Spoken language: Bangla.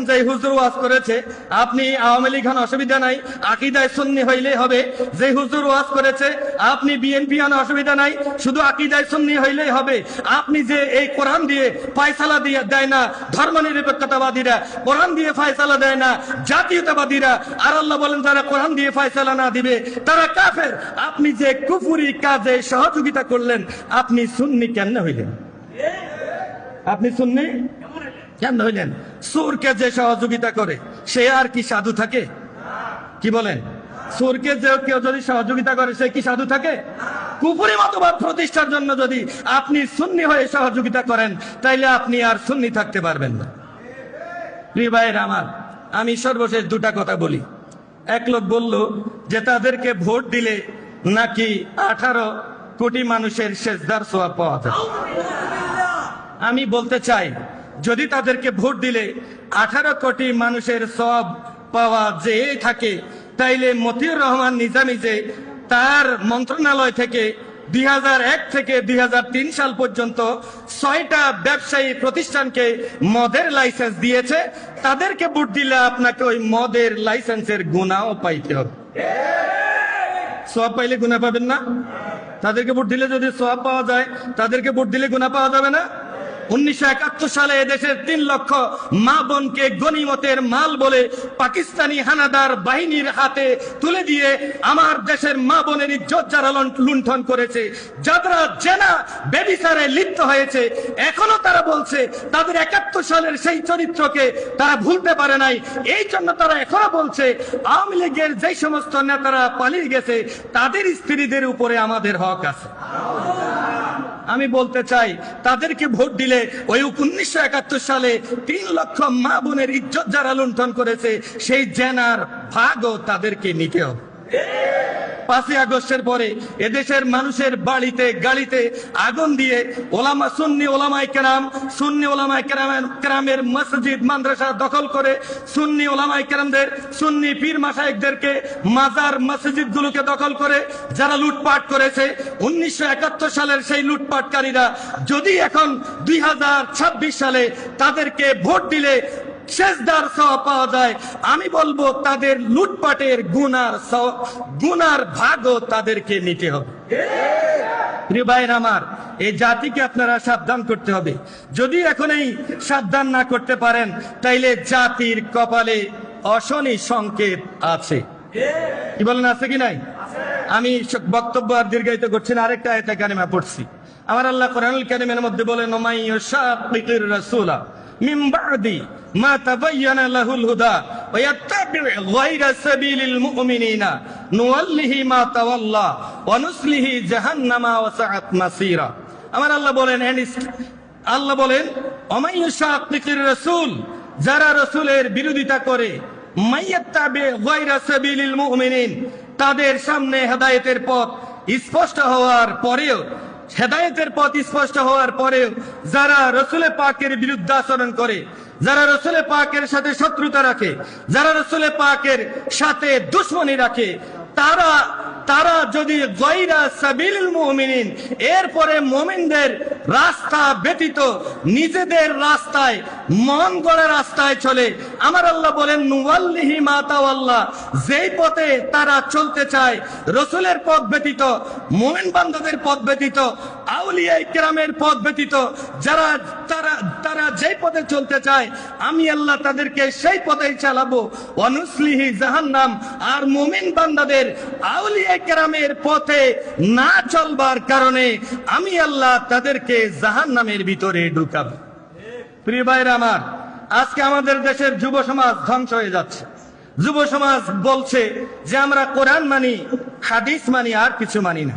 যে হুজুর ওয়াজ করেছে আপনি আওয়ামী লীগ হন অসুবিধা নাই, আকীদায় সুন্নি হইলে হবে। যে হুজুর ওয়াজ করেছে আপনি বিএনপি হন অসুবিধা নাই, শুধু আকীদায় সুন্নি হইলেই হবে। আপনি যে এই কোরআন দিয়ে ফয়সালা দিয়ে দেয় না ধর্মনিরপেক্ষতাবাদীরা, কোরআন দিয়ে ফয়সালা দেয় না জাতীয়তাবাদীরা, আর আল্লাহ বলেন যারা কোরআন দিয়ে ফয়সালা না দিবে তারা কাফের। আপনি যে কুফরি কাজে সহযোগিতা করলেন, আপনি সুন্নি কেন হইলেন? আপনি সুন্নি কেন হইলেন? সুরকে যে সহযোগিতা করে সে আর কি সাধু থাকে? কি বলেন? সুরকে যে কেউ যদি সহযোগিতা করে সে কি সাধু থাকে? কুফরি মতবাদ প্রতিষ্ঠার জন্য যদি আপনি সুন্নি হয়ে সহযোগিতা করেন তাইলে আপনি আর সুন্নি থাকতে পারবেন না। প্রিয় ভাইয়ের আমার, আমি সর্বশেষ দুটা কথা বলি। এক লোক বলল যে তাদেরকে ভোট দিলে নাকি 18 কোটি মানুষের সেজদার সওয়াব পাওয়া যায়। আমি বলতে চাই, যদি তাদেরকে ভোট দিলে 18 কোটি মানুষের সওয়াব পাওয়া যেয়ে থাকে, তাইলে মতিউর রহমান নিজামী যে তার মন্ত্রণালয় থেকে 2001 থেকে 2003 সাল পর্যন্ত 6টা ব্যবসায়ী প্রতিষ্ঠানকে মদের লাইসেন্স দিয়েছে, তাদেরকে ভোট দিলে আপনাকে ওই মদের লাইসেন্সের গুনাও পাইতে হবে। সওয়াব পাইলে গুনাহ পাবেন না? তাদেরকে ভোট দিলে যদি সওয়াব পাওয়া যায়, তাদেরকে ভোট দিলে গুনাহ পাওয়া যাবে না? 1971 সালে এদেশের 3 লক্ষ মা বোনকে গনিমতের মাল বলে পাকিস্তানি হানাদার বাহিনীর হাতে তুলে দিয়ে আমার দেশের মা বোনের ইজ্জত যারা লুণ্ঠন করেছে, যারা জেনা ব্যভিচারে লিপ্ত হয়েছে, এখনো তারা বলছে তাদের 71 সালের সেই চরিত্রকে তারা ভুলতে পারে নাই। এই জন্য তারা এখনো বলছে আওয়ামী লীগের যেই সমস্ত নেতারা পালিয়ে গেছে তাদের স্ত্রীদের উপরে আমাদের হক আছে। আমি বলতে চাই, তাদেরকে ভোট দিলে ওই 1971 সালে 3 লক্ষ মা বোনের ইজ্জত যারা লুণ্ঠন করেছে সেই জেনার ভাগও তাদেরকে নিতে হবে। 5ই আগস্টের পরে এদেশের মানুষের বাড়িতে গাড়িতে আগুন দিয়ে সুন্নি ওলামায়ে কেরামের মসজিদ মাদ্রাসা দখল করে, সুন্নি ওলামায়ে কেরামদের, সুন্নি পীর মাশায়েখদেরকে মাজার মসজিদগুলোকে দখল করে যারা লুটপাট করেছে 1971 সালের সেই লুটপাটকারীরা যদি এখন 2026 সালে তাদেরকে ভোট দিলে সেজদার সওয়াব পাওয়া যায়, আমি বলবো তাদের লুটপাটের গুনার ভাগও তাদেরকে নিতে হবে। প্রিয় ভাইয়ের আমার, এই জাতিকে আপনারা সাবধান করতে হবে। যদি এখন এই সাবধান না করতে পারেন তাইলে জাতির কপালে অশনি সংকেত আছে। কি বলেন, আছে কি নাই? আমি বক্তব্য আর দীর্ঘায়িত করছি না, আরেকটা আয়াতে কারিমা পড়ছি। আমার আল্লাহ কোরআনুল কারীমের মধ্যে বলেন, ওমাই ইউশাকিকির রাসূলা মিন বাদি মা তাবায়্যানা লাহুল হুদা ওয়া ইয়াত্তাবি' গায়রা সাবিলিল মুমিনিনা নুওয়াল্লিহি মা তাওয়াল্লা ওয়া নুসলিহি জাহান্নামা ওয়া সাআত মাসীরা। আমার আল্লাহ বলেন ওমাই ইউশাকিকির রাসূল, যারা রাসূলের বিরোধিতা করে, মাইয়াত্তাবি' গায়রা সাবিলিল মুমিনিন, তাদের সামনে হেদায়েতের পথ স্পষ্ট হওয়ার পরেও যারা রাসূল পাকের বিরুদ্ধে আচরণ করে, যারা রাসূল পাকের সাথে শত্রুতা রাখে, যারা রাসূল পাকের সাথে দুশমনী রাখে, তারা যদি গায়রা সাবিলিল মুমিনিন, এরপরে মুমিনদের রাস্তা ব্যতীত নিজেদের রাস্তায়, মন গড়া রাস্তায় চলে, আমার আল্লাহ বলেন নুওয়াল্লিহি মা তাওয়াল্লা, যেই পথে তারা চলতে চায় রাসূলের পথ ব্যতীত, মুমিন বান্দাদের পথ ব্যতীত, আউলিয়ায়ে কেরামের পথ ব্যতীত, তারা যেই পথে চলতে চায় আমি আল্লাহ তাদেরকে সেই পথেই চালাবো। ওয়া নুসলিহি জাহান্নাম, আর মুমিন বান্দাদের আউলিয়ায়ে কেরামের পথে না চলবার কারণে আমি আল্লাহ তাদেরকে জাহান্নামের ভিতরে ঢুকাবো। প্রিয় ভাইরা আমার, আজকে আমাদের দেশের যুব সমাজ ধ্বংস হয়ে যাচ্ছে। যুব সমাজ বলছে যে আমরা কোরআন মানি, হাদিস মানি, আর কিছু মানি না।